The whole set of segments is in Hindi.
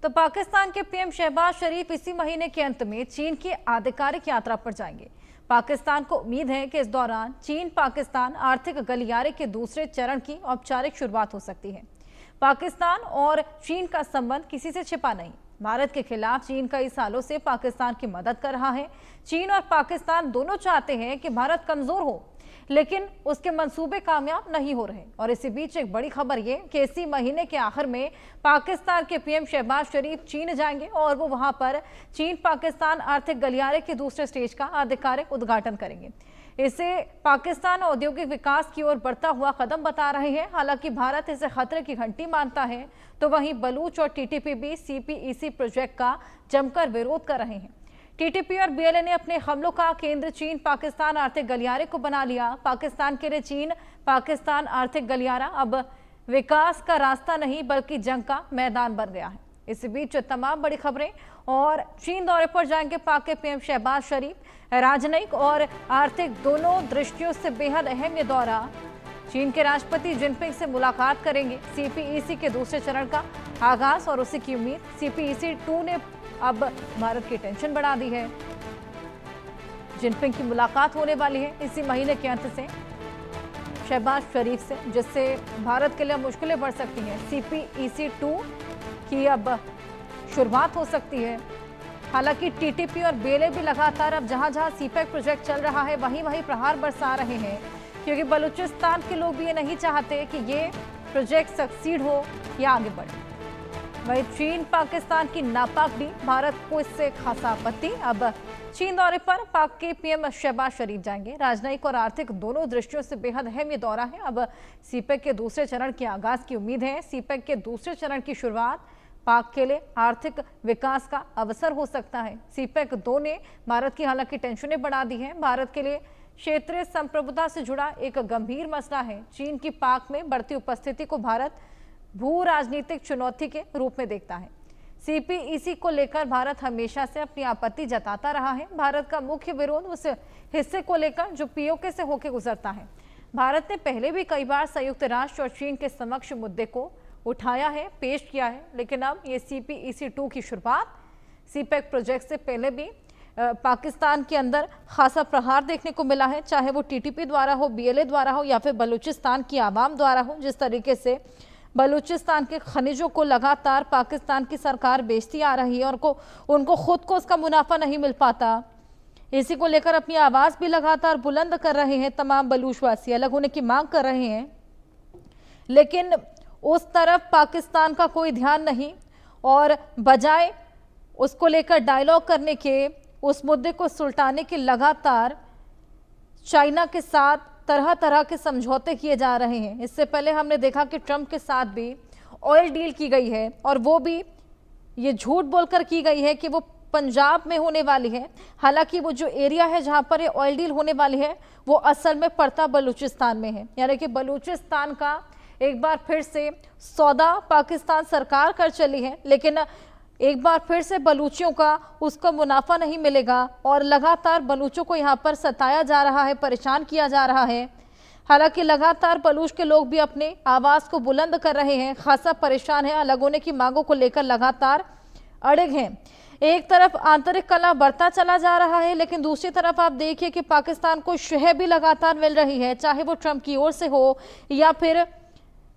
तो पाकिस्तान के पीएम शहबाज शरीफ इसी महीने के अंत में चीन की आधिकारिक यात्रा पर जाएंगे। पाकिस्तान को उम्मीद है कि इस दौरान चीन पाकिस्तान आर्थिक गलियारे के दूसरे चरण की औपचारिक शुरुआत हो सकती है। पाकिस्तान और चीन का संबंध किसी से छिपा नहीं। भारत के खिलाफ चीन कई सालों से पाकिस्तान की मदद कर रहा है। चीन और पाकिस्तान दोनों चाहते हैं कि भारत कमजोर हो, लेकिन उसके मंसूबे कामयाब नहीं हो रहे। और इसी बीच एक बड़ी खबर ये कि इसी महीने के आखिर में पाकिस्तान के पीएम शहबाज शरीफ चीन जाएंगे और वो वहां पर चीन पाकिस्तान आर्थिक गलियारे के दूसरे स्टेज का आधिकारिक उद्घाटन करेंगे। इसे पाकिस्तान औद्योगिक विकास की ओर बढ़ता हुआ कदम बता रहे हैं। हालांकि भारत इसे खतरे की घंटी मानता है, तो वहीं बलूच और टीटीपी भी सीपीईसी प्रोजेक्ट का जमकर विरोध कर रहे हैं। टीटीपी और बीएलए ने अपने हमलों का केंद्र चीन पाकिस्तान आर्थिक गलियारे को बना लिया। पाकिस्तान के लिए चीन पाकिस्तान आर्थिक गलियारा अब विकास का रास्ता नहीं बल्कि जंग का मैदान बन गया है। इसी बीच तमाम बड़ी खबरें और चीन दौरे पर जाएंगे पाक के पीएम शहबाज शरीफ। राजनयिक और आर्थिक दोनों दृष्टियों से बेहद अहम ये दौरा। चीन के राष्ट्रपति जिनपिंग से मुलाकात करेंगे। सीपीईसी के दूसरे चरण का आगाज और उसी की उम्मीद। सीपीईसी 2 ने अब भारत की टेंशन बढ़ा दी है। जिनपिंग की मुलाकात होने वाली है इसी महीने के अंत से शहबाज शरीफ से, जिससे भारत के लिए मुश्किलें बढ़ सकती हैं। सीपीईसी 2 की अब शुरुआत हो सकती है। हालांकि टीटीपी और बीएलए भी लगातार अब जहां जहां सीपेक प्रोजेक्ट चल रहा है वहीं वहीं प्रहार बरसा रहे हैं, क्योंकि बलूचिस्तान के लोग भी ये नहीं चाहते कि ये प्रोजेक्ट सक्सीड हो या आगे बढ़े। वहीं चीन पाकिस्तान की नापाक डील, भारत को इससे खासा आपत्ति। अब चीन दौरे पर पाक के पीएम शहबाज शरीफ जाएंगे। राजनयिक और आर्थिक दोनों दृष्टियों से बेहद अहम ये दौरा है। अब सीपेक के दूसरे चरण के आगाज की उम्मीद है। सीपेक के दूसरे चरण की शुरुआत पाक के लिए आर्थिक विकास का अवसर हो सकता है। सीपेक 2 ने भारत की हालांकि टेंशनें बढ़ा दी हैं। भारत के लिए क्षेत्रीय संप्रभुता से जुड़ा एक गंभीर मसला है। चीन की पाक में बढ़ती उपस्थिति को भारत भू राजनीतिक चुनौती के रूप में देखता है। सीपीईसी को लेकर भारत हमेशा से अपनी आपत्ति जताता रहा है। भारत का मुख्य विरोध उस हिस्से को लेकर जो पीओके से होकर गुजरता है। भारत ने पहले भी कई बार संयुक्त राष्ट्र और चीन के समक्ष मुद्दे को उठाया है, पेश किया है, लेकिन अब ये सीपीईसी 2 की शुरुआत। सीपेक प्रोजेक्ट से पहले भी पाकिस्तान के अंदर खासा प्रहार देखने को मिला है, चाहे वो टीटीपी द्वारा हो, बीएलए द्वारा हो या फिर बलूचिस्तान की आवाम द्वारा हो। जिस तरीके से बलूचिस्तान के खनिजों को लगातार पाकिस्तान की सरकार बेचती आ रही है और उनको खुद को उसका मुनाफा नहीं मिल पाता, इसी को लेकर अपनी आवाज़ भी लगातार बुलंद कर रहे हैं। तमाम बलूचवासी अलग होने की मांग कर रहे हैं, लेकिन उस तरफ पाकिस्तान का कोई ध्यान नहीं और बजाय उसको लेकर डायलॉग करने के, उस मुद्दे को सुलटाने के लगातार चाइना के साथ तरह तरह के समझौते किए जा रहे हैं। इससे पहले हमने देखा कि ट्रंप के साथ भी ऑयल डील की गई है और वो भी ये झूठ बोलकर की गई है कि वो पंजाब में होने वाली है। हालांकि वो जो एरिया है जहां पर ये ऑयल डील होने वाली है वो असल में पड़ता बलूचिस्तान में है। यानी कि बलूचिस्तान का एक बार फिर से सौदा पाकिस्तान सरकार कर चली है, लेकिन एक बार फिर से बलूचियों का उसका मुनाफा नहीं मिलेगा और लगातार बलूचों को यहाँ पर सताया जा रहा है, परेशान किया जा रहा है। हालांकि लगातार बलूच के लोग भी अपने आवाज़ को बुलंद कर रहे हैं, खासा परेशान है, अलग होने की मांगों को लेकर लगातार अड़िग हैं। एक तरफ आंतरिक कलह बढ़ता चला जा रहा है, लेकिन दूसरी तरफ आप देखिए कि पाकिस्तान को शह भी लगातार मिल रही है, चाहे वो ट्रंप की ओर से हो या फिर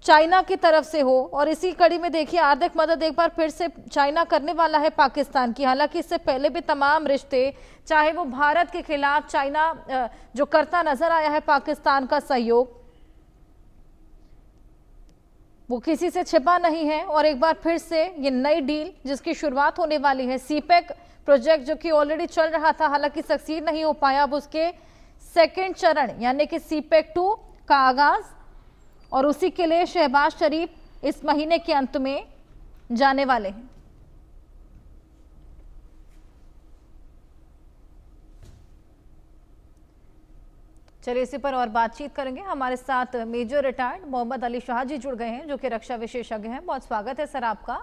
चाइना की तरफ से हो। और इसी कड़ी में देखिए आर्थिक मदद एक बार फिर से चाइना करने वाला है पाकिस्तान की। हालांकि इससे पहले भी तमाम रिश्ते, चाहे वो भारत के खिलाफ चाइना जो करता नजर आया है पाकिस्तान का सहयोग, वो किसी से छिपा नहीं है। और एक बार फिर से ये नई डील जिसकी शुरुआत होने वाली है, सीपेक प्रोजेक्ट जो कि ऑलरेडी चल रहा था, हालांकि सक्सीड नहीं हो पाया, अब उसके सेकेंड चरण यानी कि सीपेक 2 का आगाज, और उसी के लिए शहबाज शरीफ इस महीने के अंत में जाने वाले हैं। चलिए इसी पर और बातचीत करेंगे। हमारे साथ मेजर रिटायर्ड मोहम्मद अली शाह जी जुड़ गए हैं, जो कि रक्षा विशेषज्ञ हैं। बहुत स्वागत है सर आपका।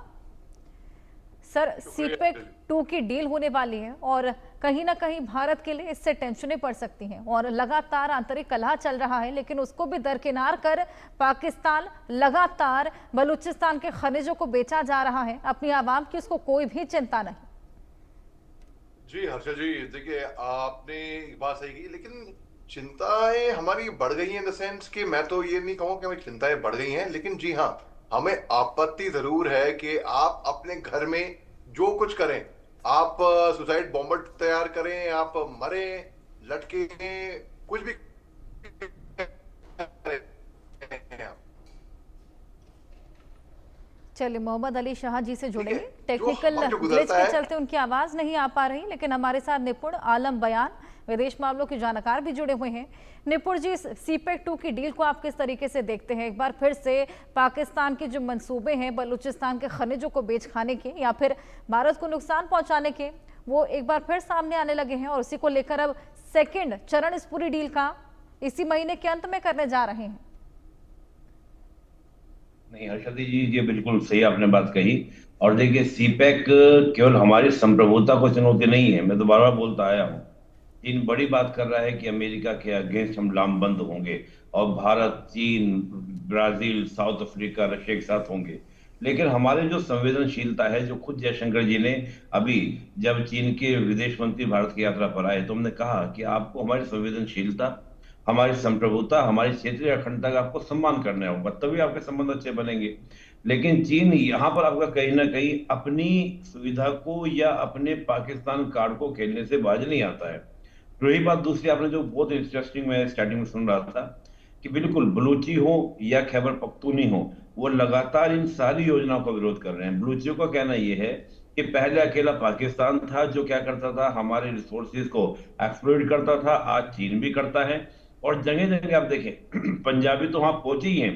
सर, सीपेक 2 की डील होने वाली है और कहीं ना कहीं भारत के लिए इससे टेंशनें पड़ सकती हैं और लगातार आंतरिक कलह चल रहा है, लेकिन उसको भी दरकिनार कर पाकिस्तान लगातार बलूचिस्तान के खनिजों को बेचा जा रहा है अपनी आवाम की, उसको कोई भी चिंता नहीं। जी हर्षा जी, देखिए आपने एक बात सही की, लेकिन चिंताएं हमारी बढ़ गई हैं इन द सेंस कि मैं तो ये नहीं कहूँ कि हमें चिंताएं बढ़ गई हैं, लेकिन जी हाँ, हमें आपत्ति जरूर है कि आप अपने घर में जो कुछ करें, आप सुसाइड बॉम्बर तैयार करें, आप मरे, लटके, कुछ भी करें आप। चलिए, मोहम्मद अली शाह जी से ठीक है, जुड़ेंगे। जो टेक्निकल हम जो ग्लिच गुजरता के है। चलते उनकी आवाज नहीं आ पा रही, लेकिन हमारे साथ निपुण आलम बयान विदेश मामलों के जानकार भी जुड़े हुए हैं। निपुण जी, सीपेक 2 की डील को आप किस तरीके से देखते हैं? एक बार फिर से पाकिस्तान के जो मंसूबे हैं बलूचिस्तान के खनिजों को बेच खाने के या फिर भारत को नुकसान पहुंचाने के, वो एक बार फिर सामने आने लगे हैं और उसी को लेकर अब सेकेंड चरण इस पूरी डील का इसी महीने के अंत में करने जा रहे हैं। नहीं हर्षदी जी, ये बिल्कुल सही आपने बात कही। और देखिए, सीपैक केवल हमारी संप्रभुता को चुनौती नहीं है। मैं तो बार बार बोलता आया हूँ, चीन बड़ी बात कर रहा है कि अमेरिका के अगेंस्ट हम लामबंद होंगे और भारत, चीन, ब्राजील, साउथ अफ्रीका, रशिया के साथ होंगे। लेकिन हमारे जो संवेदनशीलता है, जो खुद जयशंकर जी ने अभी जब चीन के विदेश मंत्री भारत की यात्रा पर आए तो हमने कहा कि आपको हमारी संवेदनशीलता, हमारी संप्रभुता, हमारी क्षेत्रीय अखंडता का आपको सम्मान करना होगा, तभी आपके संबंध अच्छे बनेंगे। लेकिन चीन यहाँ पर आपका कहीं ना कहीं अपनी सुविधा को या अपने पाकिस्तान कार्ड को खेलने से बाज नहीं आता है। रही बात दूसरी, आपने जो बहुत इंटरेस्टिंग मैं स्टार्टिंग में सुन रहा था कि बिल्कुल बलूची हो या खैबर पख्तूनी हो, वो लगातार इन सारी योजनाओं का विरोध कर रहे हैं। बलूचियों का कहना यह है कि पहले अकेला पाकिस्तान था जो क्या करता था, हमारे रिसोर्सेज को एक्सप्लॉइट करता था, आज चीन भी करता है। और जगह जगह आप देखें पंजाबी तो वहां पहुंचे ही हैं,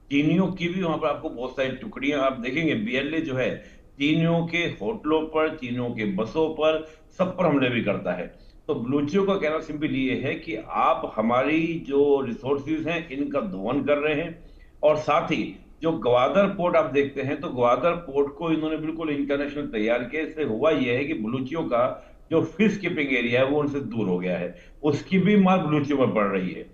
चीनियों की भी वहां पर आपको बहुत सारी टुकड़ियां आप देखेंगे। बीएलए जो है चीनियों के होटलों पर, चीनियों के बसों पर, सब पर हमले भी करता है। तो बलूचियों का कहना सिंपल ये है कि आप हमारी जो रिसोर्सेज हैं इनका दोहन कर रहे हैं। और साथ ही जो ग्वादर पोर्ट आप देखते हैं, तो ग्वादर पोर्ट को इन्होंने बिल्कुल इंटरनेशनल तैयार किया। इससे हुआ यह है कि बलूचियों का जो फिश कीपिंग एरिया है वो उनसे दूर हो गया है, उसकी भी मार बलूचियों पर पड़ रही है।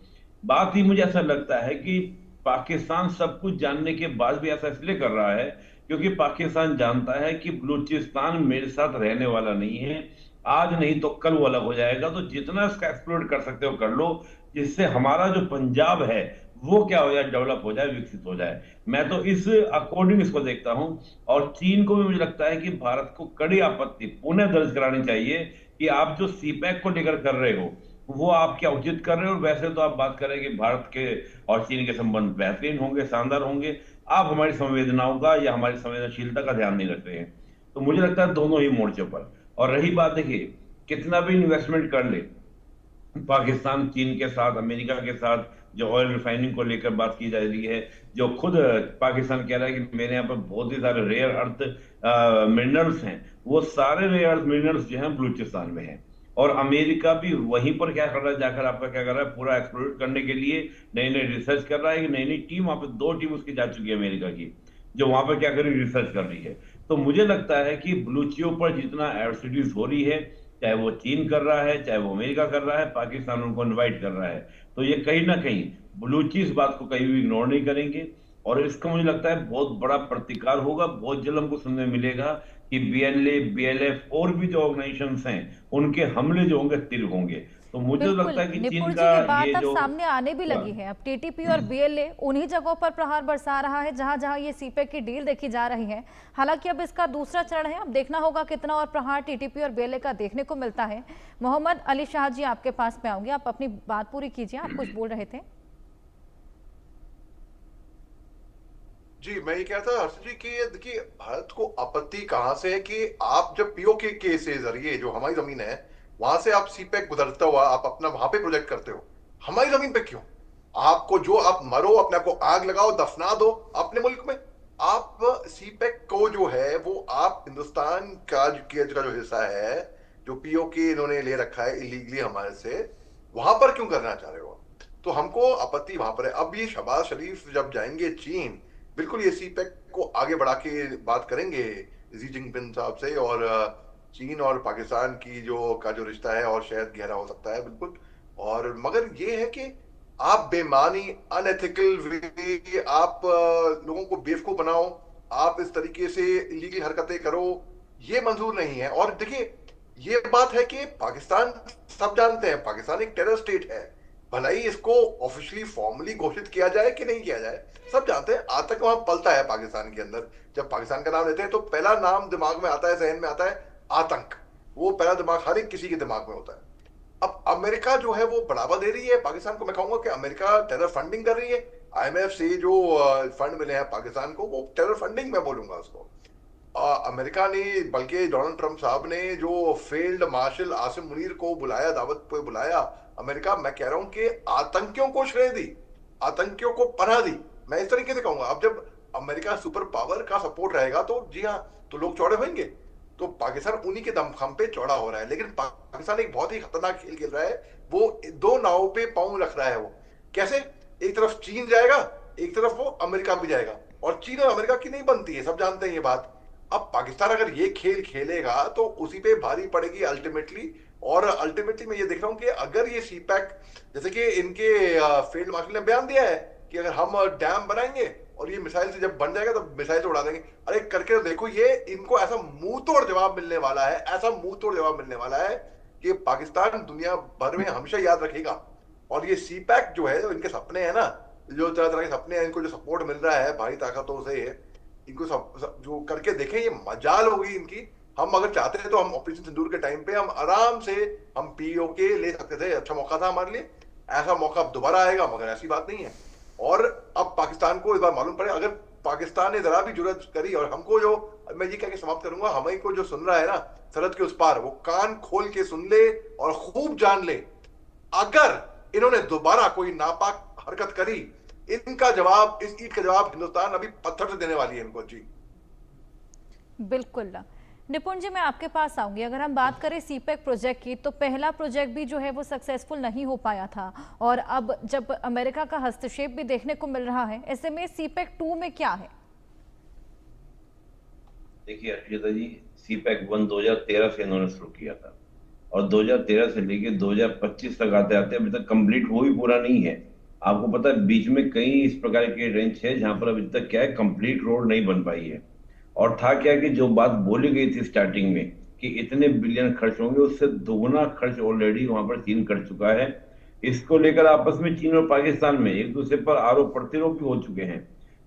बात ही मुझे ऐसा लगता है कि पाकिस्तान सब कुछ जानने के बाद भी ऐसा इसलिए कर रहा है क्योंकि पाकिस्तान जानता है कि बलूचिस्तान मेरे साथ रहने वाला नहीं है, आज नहीं तो कल वो अलग हो जाएगा। तो जितना इसका एक्सप्लोर कर सकते हो कर लो, जिससे हमारा जो पंजाब है वो क्या हो जाए, डेवलप हो जाए, विकसित हो जाए। मैं तो इस अकॉर्डिंग इसको देखता हूं। और चीन को भी मुझे लगता है कि भारत को कड़ी आपत्ति पुनः दर्ज करानी चाहिए कि आप जो सीपैक को लेकर कर रहे हो वो आप क्या उचित कर रहे हो। वैसे तो आप बात करें कि भारत के और चीन के संबंध बेहतरीन होंगे, शानदार होंगे, आप हमारी संवेदनाओं का या हमारी संवेदनशीलता का ध्यान नहीं रख रहे हैं। तो मुझे लगता है दोनों ही मोर्चों पर। और रही बात, देखिए कितना भी इन्वेस्टमेंट कर ले पाकिस्तान, चीन के साथ, अमेरिका के साथ जो ऑयल रिफाइनिंग को लेकर बात की जा रही है, जो खुद पाकिस्तान कह रहा है कि मेरे यहाँ पर बहुत ही सारे रेयर अर्थ मिनरल्स हैं, वो सारे रेयर अर्थ मिनरल्स जो हैं बलूचिस्तान में हैं। और अमेरिका भी वहीं पर क्या कर रहा है, जाकर आपका क्या कर रहा है, पूरा एक्सप्लोर करने के लिए नई नई रिसर्च कर रहा है। नई नई टीम वहां पर 2 टीम उसकी जा चुकी है अमेरिका की, जो वहां पर क्या कर रही है, रिसर्च कर रही है। तो मुझे लगता है कि बलूचियों पर जितना एट्रोसिटीज हो रही है, चाहे वो चीन कर रहा है, चाहे वो अमेरिका कर रहा है, पाकिस्तान उनको इनवाइट कर रहा है, तो ये कहीं ना कहीं बलूची इस बात को कहीं भी इग्नोर नहीं करेंगे। और इसका मुझे लगता है बहुत बड़ा प्रतिकार होगा। बहुत जल्द हमको सुनने मिलेगा कि बीएलए, बीएलएफ और भी जो ऑर्गेनाइजेशंस हैं उनके हमले जो होंगे तीव्र होंगे। तो मुझे तो लगता है कि चीन निपुण जी, का ये बात ये अब जो सामने आने भी लगी है। अब टीटीपी और बीएलए उन्हीं जगहों पर प्रहार बरसा रहा है जहां जहां ये सीपेक की डील देखी जा रही है। हालांकि अब इसका दूसरा चरण है, अब देखना होगा कितना और प्रहार टीटीपी और बीएलए का देखने को मिलता है। मोहम्मद अली शाह जी, आपके पास में आऊंगी, आप अपनी बात पूरी कीजिए, आप कुछ बोल रहे थे। जी मैं ये कह रहा था हर्ष जी कि देखिए भारत को आपत्ति कहां से है कि आप जब पीओके के जरिए जो हमारी जमीन है वहां से आप सीपैक गुजरता हुआ आप अपना वहां पे प्रोजेक्ट करते हो, हमारी जमीन पे क्यों? आपको जो आप मरो, अपने आप को आग लगाओ, दफना दो अपने मुल्क में। आप सीपैक को जो है वो आप हिंदुस्तान का जो हिस्सा है, जो पीओके इन्होंने ले रखा है इलीगली हमारे से, वहां पर क्यों करना चाह रहे हो? तो हमको आपत्ति वहां पर है। अब ये शहबाज शरीफ जब जाएंगे चीन, बिल्कुल ये सीपैक को आगे बढ़ा के बात करेंगे जी जिनपिंग साहब से, और चीन और पाकिस्तान की जो रिश्ता है और शायद गहरा हो सकता है बिल्कुल। और मगर ये है कि आप बेमानी अनएथिकल वे आप लोगों को बेवकूफ बनाओ, आप इस तरीके से इलीगल हरकतें करो, ये मंजूर नहीं है। और देखिए ये बात है कि पाकिस्तान, सब जानते हैं पाकिस्तान एक टेरर स्टेट है, भला ही इसको ऑफिशियली फॉर्मली घोषित किया जाए कि नहीं किया जाए, सब जानते हैं आतंक वहां पलता है पाकिस्तान के अंदर। जब पाकिस्तान का नाम लेते हैं तो पहला नाम दिमाग में आता है, जहन में आता है आतंक, वो पहला दिमाग हर एक किसी के दिमाग में होता है। अब अमेरिका जो है वो बढ़ावा दे रही है पाकिस्तान को, मैं कहूंगा कि अमेरिका टेरर फंडिंग कर रही है। आईएमएफ से जो फंड मिले हैं पाकिस्तान को, वो टेरर फंडिंग मैं बोलूंगा उसको। अमेरिका ने, बल्कि डोनाल्ड ट्रंप साहब ने जो फील्ड मार्शल आसिम मुनीर को बुलाया, दावत पे बुलाया, अमेरिका, मैं कह रहा हूं कि आतंकियों को श्रेय दी, आतंकियों को पनाह दी, मैं इस तरीके से कहूंगा। अब जब अमेरिका सुपर पावर का सपोर्ट रहेगा तो जी हाँ, तो लोग चौड़े होंगे। तो पाकिस्तान उन्हीं के दमखम पे चौड़ा हो रहा है, लेकिन पाकिस्तान एक बहुत ही खतरनाक खेल खेल रहा है। वो दो नाव पे पांव रख रहा है। वो कैसे? एक तरफ चीन जाएगा, एक तरफ वो अमेरिका भी जाएगा, और चीन और अमेरिका की नहीं बनती है, सब जानते हैं ये बात। अब पाकिस्तान अगर ये खेल खेलेगा तो उसी पे भारी पड़ेगी अल्टीमेटली। और अल्टीमेटली मैं ये देख रहा हूं कि अगर ये सीपैक, जैसे कि इनके फील्ड मार्शल ने बयान दिया है कि अगर हम डैम बनाएंगे और ये मिसाइल से जब बन जाएगा तो मिसाइल से उड़ा देंगे, अरे करके देखो, ये इनको ऐसा मुंह तोड़ जवाब मिलने वाला है, ऐसा मुंह तोड़ जवाब मिलने वाला है कि पाकिस्तान दुनिया भर में हमेशा याद रखेगा। और ये सीपैक जो है, जो इनके सपने हैं ना, जो तरह तरह के सपने हैं, इनको जो सपोर्ट मिल रहा है भारी ताकतों से, इनको सब जो करके देखें, ये मजाल होगी इनकी। हम अगर चाहते हैं तो हम ऑपरेशन सिंदूर के टाइम पे हम आराम से हम पीओके ले सकते थे, अच्छा मौका था हमारे लिए, ऐसा मौका अब दोबारा आएगा, मगर ऐसी बात नहीं है। और अब पाकिस्तान को इस बार मालूम पड़े, अगर पाकिस्तान ने जरा भी जुर्रत करी, और हमको जो, मैं ये कह के समाप्त करूंगा, हमें को जो सुन रहा है ना सरहद के उस पार, वो कान खोल के सुन ले और खूब जान ले, अगर इन्होंने दोबारा कोई नापाक हरकत करी, इनका जवाब, इस ईद का जवाब हिंदुस्तान अभी पत्थर से देने वाली है इनको। जी बिल्कुल। निपुण जी, मैं आपके पास आऊंगी। अगर हम बात करें सीपैक प्रोजेक्ट की, तो पहला प्रोजेक्ट भी जो है वो सक्सेसफुल नहीं हो पाया था, और अब जब अमेरिका का हस्तक्षेप भी देखने को मिल रहा है, ऐसे में सीपैक 2 में क्या है? देखिए अर्पिता जी, सीपैक 1 2013 से इन्होंने शुरू किया था, और 2013 से लेके 2025 तक आते आते अभी तक कंप्लीट वो भी पूरा नहीं है। आपको पता है बीच में कई इस प्रकार के रेंज है जहां पर अभी तक क्या है, कंप्लीट रोड नहीं बन पाई है। और था क्या कि जो बात बोली गई थी स्टार्टिंग में कि इतने बिलियन खर्च होंगे, उससे दोगुना खर्च ऑलरेडी वहां पर चीन कर चुका है। इसको लेकर आपस में चीन और पाकिस्तान में एक दूसरे पर आरोप प्रत्यारोप भी हो चुके हैं।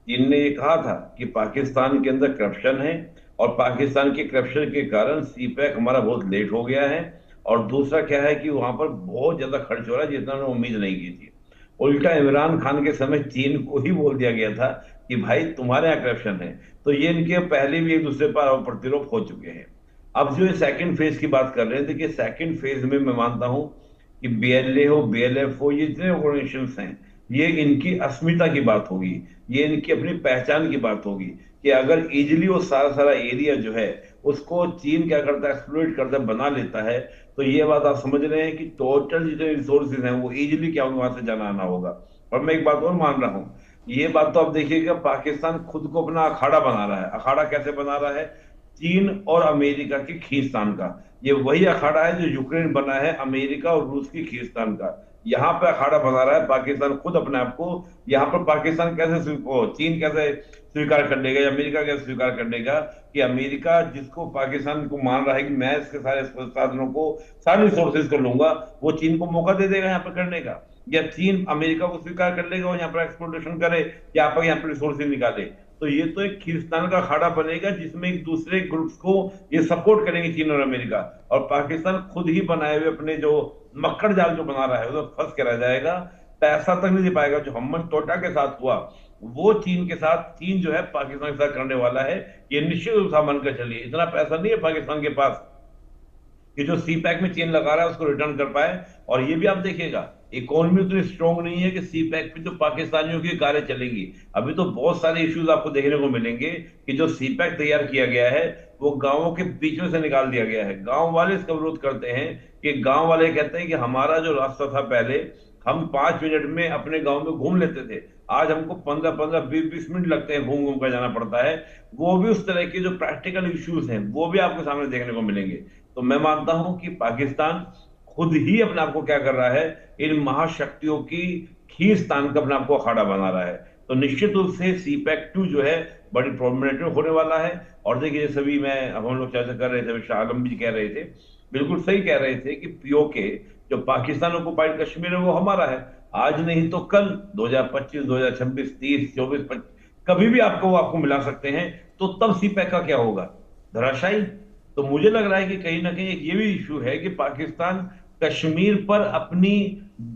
चीन ने ये कहा था कि पाकिस्तान के अंदर करप्शन है, और पाकिस्तान के करप्शन के कारण सीपैक हमारा बहुत लेट हो गया है। और दूसरा क्या है कि वहां पर बहुत ज्यादा खर्च हो रहा है, जितना उन्होंने उम्मीद नहीं की थी। उल्टा इमरान खान के समय चीन को ही बोल दिया गया था कि भाई तुम्हारे यहाँ करप्शन है। तो ये इनके पहले भी एक दूसरे पर प्रतिरोध हो चुके हैं। अब जो सेकंड फेज की बात कर रहे हैं, देखिए सेकंड फेज में मैं मानता हूं कि बीएलए हो, बीएलएफ हो, ये जितने ऑर्गेनाइजेशंस हैं, ये इनकी अस्मिता की बात होगी, ये इनकी अपनी पहचान की बात होगी कि अगर इजिली वो सारा एरिया जो है उसको चीन क्या करता है, एक्सप्लॉइट करता है, बना लेता है, तो ये बात आप समझ रहे हैं कि टोटल जितने रिसोर्सेज हैं वो इजिली क्या वहां से जाना आना होगा। और मैं एक बात और मान रहा हूं, ये बात तो आप देखिएगा, पाकिस्तान खुद को अपना अखाड़ा बना रहा है। अखाड़ा कैसे बना रहा है? चीन और अमेरिका के खींचतान का। ये वही अखाड़ा है जो यूक्रेन बना है अमेरिका और रूस की खींचतान का। यहाँ पे अखाड़ा बना रहा है पाकिस्तान खुद अपने आप को। यहाँ पर पाकिस्तान कैसे, चीन कैसे स्वीकार कर लेगा या अमेरिका कैसे स्वीकार कर लेगा कि अमेरिका जिसको पाकिस्तान को मान रहा है कि मैं इसके सारे साधनों को, सारे रिसोर्सेज को लूंगा, वो चीन को मौका दे देगा यहाँ पर करने का, या चीन अमेरिका को स्वीकार कर लेगा और यहाँ पर एक्सप्लोरेशन करे, या यहाँ पर रिसोर्सेज निकाले। तो ये तो एक खींचतान का अखाड़ा बनेगा जिसमें एक दूसरे ग्रुप्स को ये सपोर्ट करेंगे चीन और अमेरिका, और पाकिस्तान खुद ही बनाए हुए अपने जो मक्खड़ जाल जो बना रहा है उसमें फंस के रह जाएगा, पैसा तक नहीं दे पाएगा। जो हमन टोटा के साथ हुआ वो चीन के साथ, चीन जो है पाकिस्तान के साथ करने वाला है, ये निश्चित रूप से मानकर चलिए। इतना पैसा नहीं है पाकिस्तान के पास कि जो सीपैक में चीन लगा रहा है उसको रिटर्न कर पाए। और ये भी आप देखिएगा, इकोनॉमी उतनी स्ट्रॉन्ग नहीं है कि सीपैक पे तो पाकिस्तानियों की कारें चलेंगी। अभी तो बहुत सारे इश्यूज आपको देखने को मिलेंगे कि जो सीपैक तैयार किया गया है वो गांवों के बीच में से निकाल दिया गया है। गांव वाले इसका विरोध करते हैं कि गांव वाले कहते हैं कि हमारा जो रास्ता था पहले, हम 5 मिनट में अपने गांव में घूम लेते थे, आज हमको 15-15, 20-20 मिनट लगते हैं घूम घूम कर जाना पड़ता है। वो भी उस तरह के जो प्रैक्टिकल इश्यूज हैं वो भी आपके सामने देखने को मिलेंगे। तो मैं मानता हूं कि पाकिस्तान खुद ही अपने आप को क्या कर रहा है, इन महाशक्तियों की खींच तान कर अपने आप को अखाड़ा बना रहा है। तो निश्चित रूप से CPEC 2 जो है बड़ी प्रोमिनेंट होने वाला है। और देखिए जैसे भी मैं अब हम लोग चर्चा कर रहे थे, शाह आलम भी कह रहे थे, बिल्कुल सही कह रहे थे कि POK जो पाकिस्तान ऑक्युपाइड कश्मीर है वो हमारा है। आज नहीं तो कल 2025, 2026, 30, 24, 25 कभी भी आपको मिला सकते हैं। तो तब CPEC का क्या होगा, धराशायी। तो मुझे लग रहा है कि कहीं ना कहीं एक ये भी इशू है कि पाकिस्तान कश्मीर पर अपनी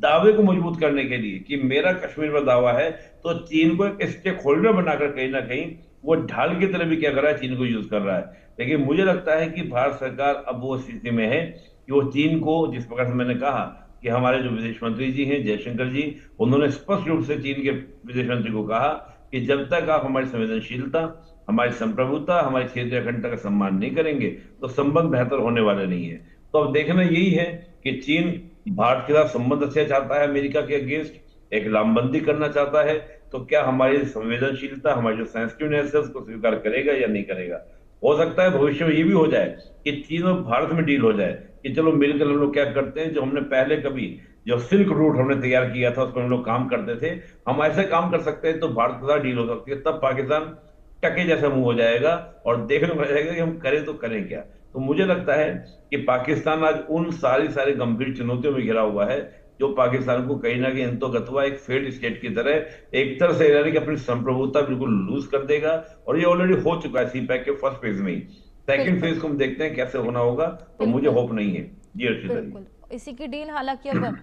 दावे को मजबूत करने के लिए कि मेरा कश्मीर पर दावा है, तो चीन को एक स्टेक होल्डर बनाकर कहीं ना कहीं वो ढाल की तरह भी क्या कर रहा है, चीन को यूज कर रहा है। लेकिन मुझे लगता है कि भारत सरकार अब वो स्थिति में है कि वो चीन को, जिस प्रकार से मैंने कहा कि हमारे जो विदेश मंत्री जी हैं जयशंकर जी, उन्होंने स्पष्ट रूप से चीन के विदेश मंत्री को कहा कि जब तक आप हमारी संवेदनशीलता, हमारी संप्रभुता, हमारी क्षेत्रीय अखंडता का सम्मान नहीं करेंगे तो संबंध बेहतर होने वाले नहीं है। तो अब देखना यही है कि चीन भारत के साथ संबंध अच्छा चाहता है, अमेरिका के अगेंस्ट एक लामबंदी करना चाहता है, तो क्या हमारी संवेदनशीलता, हमारी जो सेंसिटिवनेस है उसको स्वीकार करेगा या नहीं करेगा। हो सकता है भविष्य में ये भी हो जाए कि चीन और भारत में डील हो जाए कि चलो मिलकर हम लोग क्या करते हैं, जो हमने पहले कभी जो सिल्क रूट हमने तैयार किया था उस पर हम लोग काम करते थे, हम ऐसे काम कर सकते हैं, तो भारत के साथ डील हो सकती है। तब पाकिस्तान टके जैसा मुंह हो जाएगा और देखने को मिलेगा कि हम करें तो करें क्या। तो मुझे लगता है कि पाकिस्तान आज उन सारी गंभीर चुनौतियों में घिरा हुआ है जो पाकिस्तान को कहीं ना कहीं अंतोगत्वा एक फेल्ड स्टेट की तरह एक तरह से यानी कि अपनी संप्रभुता बिल्कुल लूज कर देगा। और ये ऑलरेडी हो चुका है CPEC के फर्स्ट फेज में ही। सेकंड बिल्कुल फेज को हम देखते हैं कैसे होना होगा, तो मुझे बिल्कुल होप नहीं है। जी अर्षिता जी। बिल्कुल इसी की डील हालांकि अब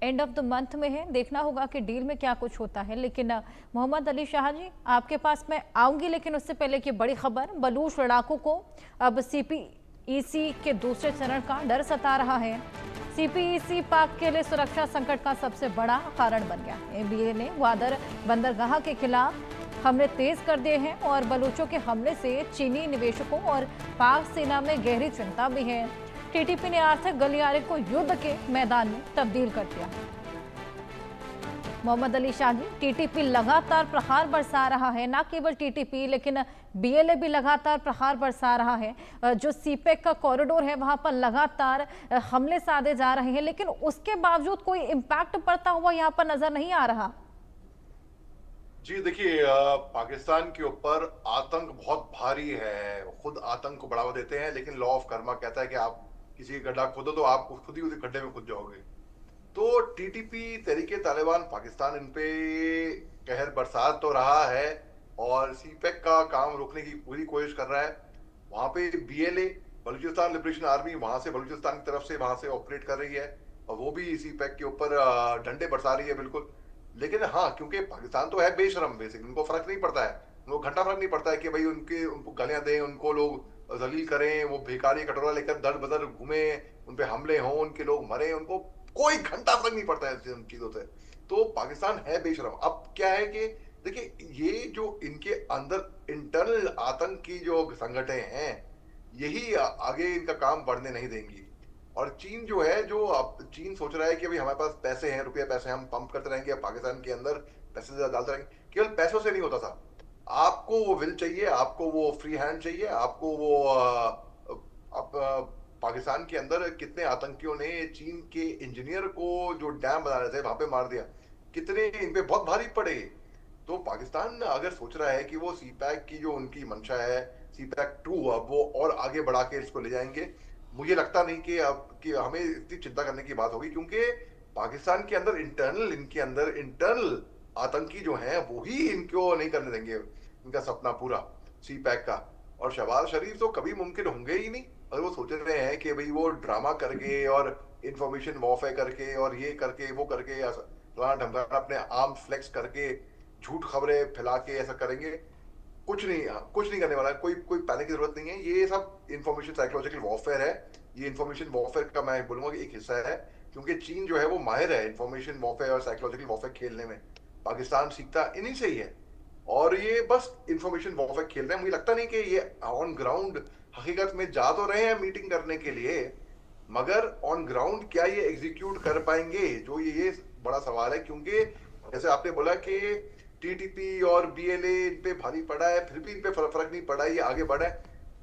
एंड ऑफ द मंथ में है, देखना होगा कि डील में क्या कुछ होता है। लेकिन मोहम्मद अली शाह जी, आपके पास मैं आऊंगी, लेकिन उससे पहले की बड़ी खबर, बलूच लड़ाकू को अब CPEC के दूसरे चरण का डर सता रहा है। CPEC पाक के लिए सुरक्षा संकट का सबसे बड़ा कारण बन गया। ABA ने ग्वादर बंदरगाह के खिलाफ हमले तेज कर दिए हैं और बलूचों के हमले से चीनी निवेशकों और पाक सेना में गहरी चिंता भी है। TTP ने आर्थिक गलियारे को युद्ध के मैदान में तब्दील कर दिया। मोहम्मद अली शाह जी, TTP लगातार प्रहार बरसा रहा है, ना केवल TTP लेकिन BLA भी लगातार प्रहार बरसा रहा है। जो CPEC का कॉरिडोर है वहां पर लगातार हमले साधे जा रहे हैं, लेकिन उसके बावजूद कोई इम्पैक्ट पड़ता हुआ यहाँ पर नजर नहीं आ रहा। जी देखिए, पाकिस्तान के ऊपर आतंक बहुत भारी है। खुद आतंक को बढ़ावा देते हैं, लेकिन लॉ ऑफ कर्मा कहता है कि आप किसी गड्ढा खोदो तो आप खुद ही उस गड्ढे में खुद जाओगे। तो TTP तहरीके तालिबान पाकिस्तान इन पे कहर बरसात तो रहा है और CPEC का काम रोकने की पूरी कोशिश कर रहा है। वहां पे BLA बलूचिस्तान लिबरेशन आर्मी वहां से बलूचिस्तान की तरफ से वहां से ऑपरेट कर रही है और वो भी CPEC के ऊपर डंडे बरसा रही है बिल्कुल। लेकिन हाँ, क्योंकि पाकिस्तान तो है बेशरम, बेसिक उनको फर्क नहीं पड़ता है, उनको घंटा फर्क नहीं पड़ता है कि भाई उनको गालियां दें, उनको लोग जलील करें, वो भिखारी कटोरा लेकर दर बदर घूमे, उन पे हमले हों, उनके लोग मरे, उनको कोई घंटा फर्क नहीं पड़ता है इन चीजों से। तो पाकिस्तान है बेशरम। अब क्या है कि देखिए, ये जो इनके अंदर इंटरनल आतंक की जो संगठन हैं, यही आगे इनका काम बढ़ने नहीं देंगी। और चीन जो है, जो अब चीन सोच रहा है कि भाई हमारे पास पैसे हैं, रुपये पैसे हम पंप करते रहेंगे, पाकिस्तान के अंदर पैसे डालते रहेंगे। केवल पैसों से नहीं होता था, आपको वो विल चाहिए, आपको वो फ्री हैंड चाहिए, आपको वो अब पाकिस्तान के अंदर कितने आतंकियों ने चीन के इंजीनियर को जो डैम बना रहे थे वहां पे मार दिया, कितने इन पे बहुत भारी पड़े। तो पाकिस्तान अगर सोच रहा है कि वो CPEC की जो उनकी मंशा है, CPEC 2 अब वो और आगे बढ़ा के इसको ले जाएंगे, मुझे लगता नहीं कि अब कि हमें इतनी चिंता करने की बात होगी, क्योंकि पाकिस्तान के अंदर इनके अंदर इंटरनल आतंकी जो हैं वो ही इनको नहीं करने देंगे इनका सपना पूरा CPEC का। और शहबाज शरीफ तो कभी मुमकिन होंगे ही नहीं। अगर वो सोच रहे हैं कि भाई वो ड्रामा करके और इंफॉर्मेशन वॉरफेयर करके और ये करके वो करके ढमकाना, अपने आर्म फ्लेक्स करके झूठ खबरें फैला के ऐसा करेंगे, कुछ नहीं करने वाला। कोई पैनिक की जरूरत नहीं है। ये सब इंफॉर्मेशन साइकोलॉजिकल वॉरफेयर है। ये इंफॉर्मेशन वॉरफेयर का मैं बोलूंगा कि एक हिस्सा है, क्योंकि चीन जो है वो माहिर है इंफॉर्मेशन वॉरफेयर और साइकोलॉजिकल वॉरफेयर खेलने में। पाकिस्तान सीखता इन्हीं से ही है और ये बस इंफॉर्मेशन वॉरफेयर खेल रहे हैं। मुझे लगता नहीं कि ये ऑन ग्राउंड हकीकत में जा तो रहे हैं मीटिंग करने के लिए, मगर ऑन ग्राउंड क्या ये एग्जीक्यूट कर पाएंगे, जो ये बड़ा सवाल है। क्योंकि जैसे आपने बोला कि टीटीपी और बीएलए इन पे भारी पड़ा है, फिर भी इन पे फर्क नहीं पड़ा, ये आगे बढ़े।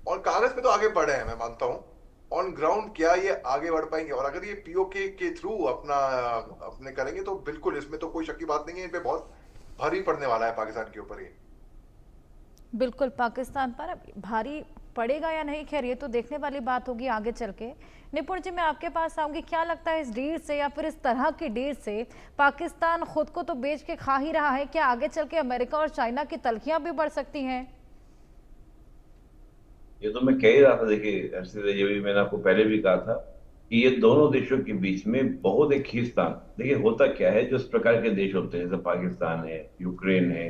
और कांग्रेस में तो आगे बढ़े हैं, मैं मानता हूँ। ऑन ग्राउंड क्या ये आगे बढ़ पाएंगे? और अगर ये पीओके के थ्रू अपना अपने करेंगे तो बिल्कुल, इसमें तो कोई शक की बात नहीं है, इन पे बहुत भारी पड़ने वाला है पाकिस्तान के ऊपर ये। बिल्कुल, पाकिस्तान पर भारी पड़ेगा या नहीं, खैर ये तो देखने वाली बात होगी आगे चल के। निपुण जी, मैं आपके पास आऊंगी, क्या लगता है इस डील से या फिर इस तरह की डील से पाकिस्तान खुद को तो बेच के खा ही रहा है, क्या आगे चल के अमेरिका और चाइना की तलखियां भी बढ़ सकती हैं? ये तो मैं कह ही रहा था। देखिए हर्षित, ये भी मैंने आपको पहले भी कहा था कि ये दोनों देशों के बीच में बहुत एक खींचतान। देखिए होता क्या है, जो इस प्रकार के देश होते हैं जैसे पाकिस्तान है, यूक्रेन है,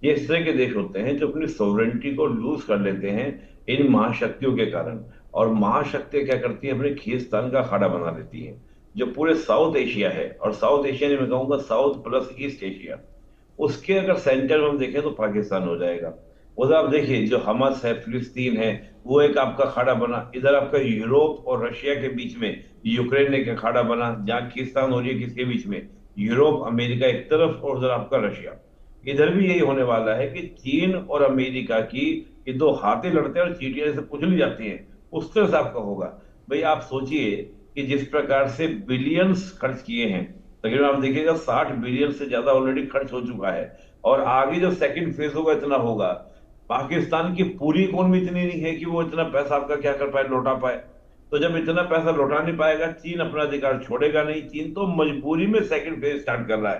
ये इस तरह के देश होते हैं जो अपनी सॉवरेनिटी को लूज कर लेते हैं इन महाशक्तियों के कारण। और महाशक्तियां क्या करती हैं, अपने खींचतान का अखाड़ा बना लेती हैं। जो पूरे साउथ एशिया है, और साउथ एशिया नहीं, मैं कहूंगा साउथ प्लस ईस्ट एशिया, उसके अगर सेंटर में हम देखें तो पाकिस्तान हो जाएगा। उधर आप देखिए जो हमास है, फिलिस्तीन है, वो एक आपका अखाड़ा बना। इधर आपका यूरोप और रशिया के बीच में यूक्रेन ने एक अखाड़ा बना, जहाँ खींचतान हो रही है किसके बीच में, यूरोप अमेरिका एक तरफ, और उधर आपका रशिया। इधर भी यही होने वाला है कि चीन और अमेरिका की ये दो हाथे लड़ते हैं और चींटियां जैसे कुचली जाती हैं, उस तरह से आपका होगा। भाई आप सोचिए कि जिस प्रकार से बिलियंस खर्च किए हैं, तकरीबन आप देखिएगा 60 बिलियन से ज्यादा ऑलरेडी खर्च हो चुका है, और आगे जो सेकंड फेज होगा इतना होगा। पाकिस्तान की पूरी इकोनॉमी इतनी नहीं है कि वो इतना पैसा आपका क्या कर पाए, लौटा पाए। तो जब इतना पैसा लौटा नहीं पाएगा, चीन अपना अधिकार छोड़ेगा नहीं। चीन तो मजबूरी में सेकंड फेज स्टार्ट कर रहा है,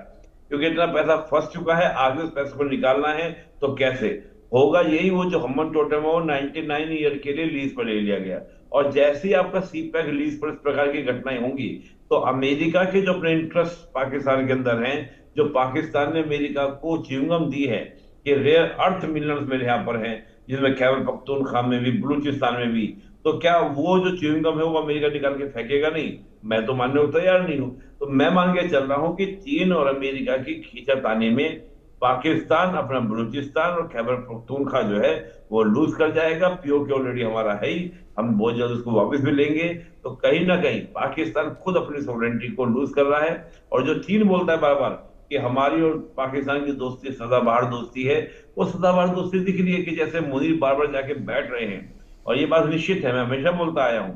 क्योंकि इतना पैसा फंस चुका है, आगे उस पैसे को निकालना है तो कैसे होगा। यही वो जो हम्मन टोटम है, वो 99 ईयर के लिए लीज पर ले लिया गया। और जैसे ही आपका सीपैक लीज पर इस प्रकार की घटनाएं होंगी, तो अमेरिका के जो अपने इंटरेस्ट पाकिस्तान के अंदर हैं, जो पाकिस्तान ने अमेरिका को च्युइंगम दी है कि रेयर अर्थ मिनरल्स मेरे यहाँ पर हैं, जिसमें खैबर पख्तूनख्वा में भी, बलूचिस्तान में भी, तो क्या वो जो च्युइंगम है वो अमेरिका निकाल के फेंकेगा नहीं? मैं तो मानने को तैयार नहीं हूं। तो मैं मान के चल रहा हूं कि चीन और अमेरिका की खींचातानी में पाकिस्तान अपना बलूचिस्तान और खैबर पख्तूनख्वा जो है वो लूज कर जाएगा। पीओके ऑलरेडी हमारा है ही, हम बहुत जल्द उसको वापस भी लेंगे। तो कहीं ना कहीं पाकिस्तान खुद अपनी सॉवरेनिटी को लूज कर रहा है। और जो चीन बोलता है बार बार कि हमारी और पाकिस्तान की दोस्ती सदाबहार दोस्ती है, वो सदाबहार दोस्ती दिख रही है कि जैसे मुनीर बार बार जाके बैठ रहे हैं। और ये बात निश्चित है, मैं हमेशा बोलता आया हूं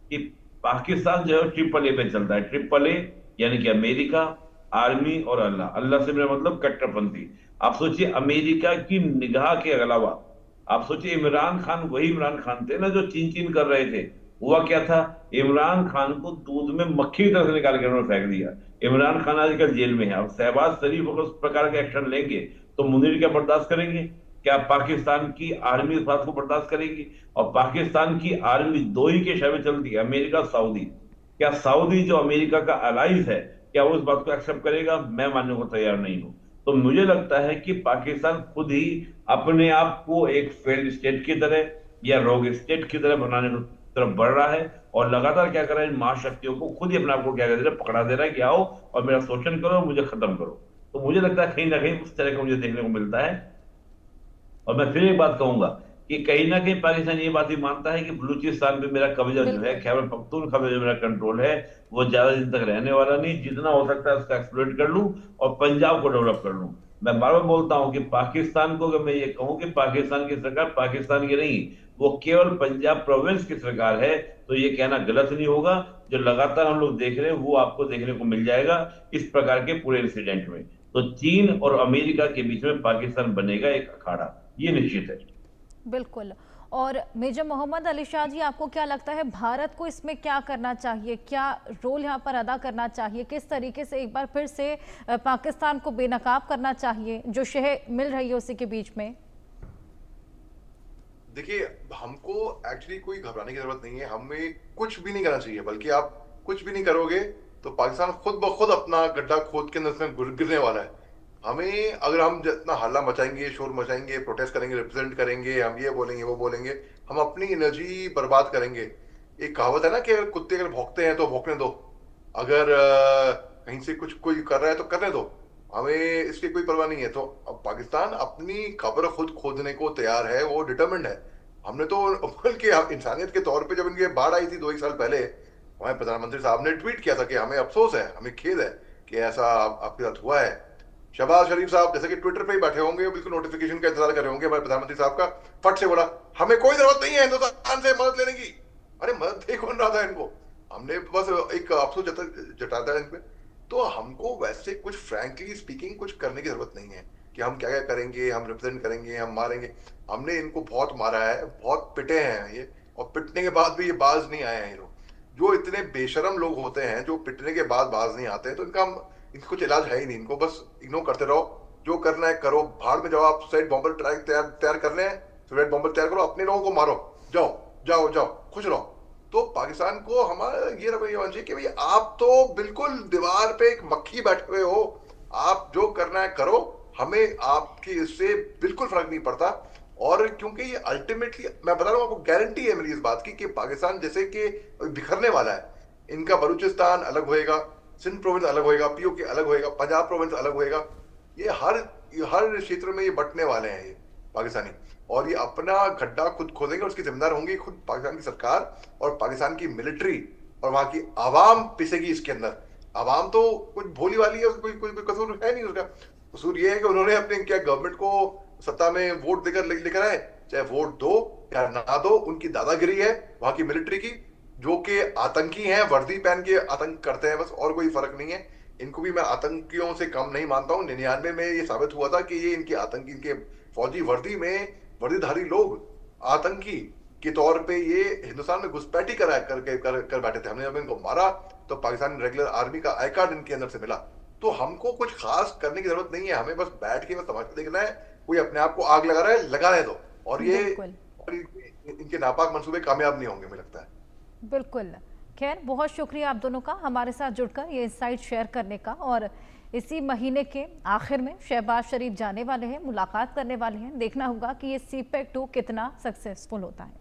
कि पाकिस्तान जो है ट्रिपल ए पे चलता है। ट्रिपल ए यानी कि अमेरिका, आर्मी और अल्लाह। अल्लाह से मेरा मतलब कट्टरपंथी। आप सोचिए अमेरिका की निगाह के अलावा, आप सोचिए इमरान खान वही इमरान खान थे ना जो चीन चीन कर रहे थे। हुआ क्या था, इमरान खान को दूध में मक्खी की तरह से निकाल के उन्होंने फेंक दिया। इमरान खान आजकल जेल में है। अब शहबाज शरीफ अगर उस प्रकार के एक्शन लेंगे तो मुनीर क्या बर्दाश्त करेंगे? क्या पाकिस्तान की आर्मी इस बात को बर्दाश्त करेगी? और पाकिस्तान की आर्मी दो ही के शव चलती है, अमेरिका, सऊदी। क्या सऊदी जो अमेरिका का अलाइज है, क्या वो इस बात को एक्सेप्ट करेगा? मैं मानने को तैयार नहीं हूं। तो मुझे लगता है कि पाकिस्तान खुद ही अपने आप को एक फेल्ड स्टेट की तरह या रोग स्टेट की तरह बनाने की तरफ बढ़ रहा है, और लगातार क्या कर रहा है, इन महाशक्तियों को खुद ही अपने आप को क्या कर दे रहा है, पकड़ा दे रहा है कि आओ और मेरा शोषण करो, मुझे खत्म करो। तो मुझे लगता है कहीं ना कहीं उस तरह का मुझे देखने को मिलता है। और मैं फिर एक बात कहूंगा कि कहीं ना कहीं पाकिस्तान ये बात भी मानता है कि बलूचिस्तान पे मेरा कब्जा जो है, खैबर पख्तूनख्वा पे जो मेरा कंट्रोल है, वो ज्यादा दिन तक रहने वाला नहीं। जितना हो सकता है उसका एक्सप्लॉइट कर लूं और पंजाब को डेवलप कर लूं। मैं बार बार बोलता हूं कि पाकिस्तान को, अगर मैं ये कहूं कि पाकिस्तान की सरकार पाकिस्तान की नहीं, वो केवल पंजाब प्रोविंस की सरकार है, तो ये कहना गलत नहीं होगा। जो लगातार हम लोग देख रहे हैं वो आपको देखने को मिल जाएगा इस प्रकार के पूरे इंसिडेंट में। तो चीन और अमेरिका के बीच में पाकिस्तान बनेगा एक अखाड़ा, ये निश्चित है। बिल्कुल। और मेजर मोहम्मद अली शाह जी, आपको क्या लगता है भारत को इसमें क्या करना चाहिए, क्या रोल यहाँ पर अदा करना चाहिए, किस तरीके से एक बार फिर से पाकिस्तान को बेनकाब करना चाहिए, जो शह मिल रही है उसी के बीच में? देखिए, हमको एक्चुअली कोई घबराने की जरूरत नहीं है, हमें कुछ भी नहीं करना चाहिए। बल्कि आप कुछ भी नहीं करोगे तो पाकिस्तान खुद ब खुद अपना गड्ढा खोद के अंदर गिरने वाला है। हमें, अगर हम जितना हल्ला मचाएंगे, शोर मचाएंगे, प्रोटेस्ट करेंगे, रिप्रेजेंट करेंगे, हम ये बोलेंगे वो बोलेंगे, हम अपनी एनर्जी बर्बाद करेंगे। एक कहावत है ना कि अगर कुत्ते अगर भौंकते हैं तो भौंकने दो, अगर कहीं से कुछ कोई कर रहा है तो करने दो, हमें इसकी कोई परवाह नहीं है। तो अब पाकिस्तान अपनी खबर खुद खोदने को तैयार है, वो डिटरमिन्ड है। हमने तो बल्कि इंसानियत के तौर पे जब इनके बाढ़ आई थी 2-1 साल पहले, हमारे प्रधानमंत्री साहब ने ट्वीट किया था कि हमें अफसोस है, हमें खेद है कि ऐसा आपके साथ हुआ है। शहबाज शरीफ साहब जैसे कि ट्विटर पे ही बैठे होंगे, बिल्कुल नोटिफिकेशन का इंतजार कर रहे होंगे हमारे प्रधानमंत्री साहब का, फट से बोला हमें कोई जरूरत नहीं है हिंदुस्तान से मदद लेने की। अरे मदद दे कौन रहा था इनको, हमने बस एक अफसोस जताता है इन पे। तो हमको वैसे कुछ फ्रैंकली स्पीकिंग कुछ करने की जरूरत नहीं है कि हम क्या क्या करेंगे, हम रिप्रेजेंट करेंगे, हम मारेंगे। हमने इनको बहुत मारा है, बहुत पिटे हैं ये, और पिटने के बाद भी ये बाज नहीं आए हैं ये लोग। जो इतने बेशरम लोग होते हैं जो पिटने के बाद बाज नहीं आते हैं, तो इनका कुछ इलाज है ही नहीं। इनको बस इग्नोर करते रहो, जो करना है करो, भाड़ में जाओ। आप सुसाइड बॉम्बर तैयार करने हैं, सुसाइड बॉम्बर तैयार करो, अपने लोगों को मारो, जाओ जाओ जाओ, खुश रहो। तो पाकिस्तान को हमारा ये रवैया होना चाहिए कि भाई आप तो बिल्कुल दीवार पे एक मक्खी बैठे हुए हो, आप जो करना है करो, हमें आपकी इससे बिल्कुल फर्क नहीं पड़ता। और क्योंकि ये अल्टीमेटली मैं बता रहा हूँ आपको, गारंटी है मेरी इस बात की कि पाकिस्तान जैसे कि बिखरने वाला है। इनका बलूचिस्तान अलग होएगा, सिंध प्रोविंस अलग होएगा, पीओके अलग होएगा, पंजाब प्रोविंस अलग होएगा। ये हर क्षेत्र में ये बंटने वाले हैं ये पाकिस्तानी, और ये अपना गड्ढा खुद खोदेंगे। उसकी जिम्मेदार होंगी खुद पाकिस्तान की सरकार और पाकिस्तान की मिलिट्री, और वहां की आवाम पिसेगी इसके अंदर। आवाम तो कुछ भोली वाली है, उसका कोई कसूर है नहीं। उसका कसूर ये है कि उन्होंने अपने क्या गवर्नमेंट को सत्ता में वोट देकर लेकर आए, चाहे वोट दो या ना दो, उनकी दादागिरी है वहां की मिलिट्री की, जो कि आतंकी हैं, वर्दी पहन के आतंक करते हैं बस, और कोई फर्क नहीं है। इनको भी मैं आतंकियों से कम नहीं मानता हूँ। 99 में ये साबित हुआ था कि ये इनकी आतंकी, इनके फौजी वर्दी में वर्दीधारी लोग आतंकी के तौर पे ये हिंदुस्तान में घुसपैठी कर बैठे थे। हमने जब इनको मारा तो पाकिस्तान रेगुलर आर्मी का आई कार्ड इनके अंदर से मिला। तो हमको कुछ खास करने की जरूरत नहीं है, हमें बस बैठ के बस तमाशा देखना है। कोई अपने आप को आग लगा रहा है, लगाने दो, और इनके नापाक मंसूबे कामयाब नहीं होंगे मुझे लगता है। बिल्कुल। खैर, बहुत शुक्रिया आप दोनों का हमारे साथ जुड़कर ये इनसाइट शेयर करने का। और इसी महीने के आखिर में शहबाज शरीफ जाने वाले हैं, मुलाकात करने वाले हैं। देखना होगा कि ये CPEC 2 कितना सक्सेसफुल होता है।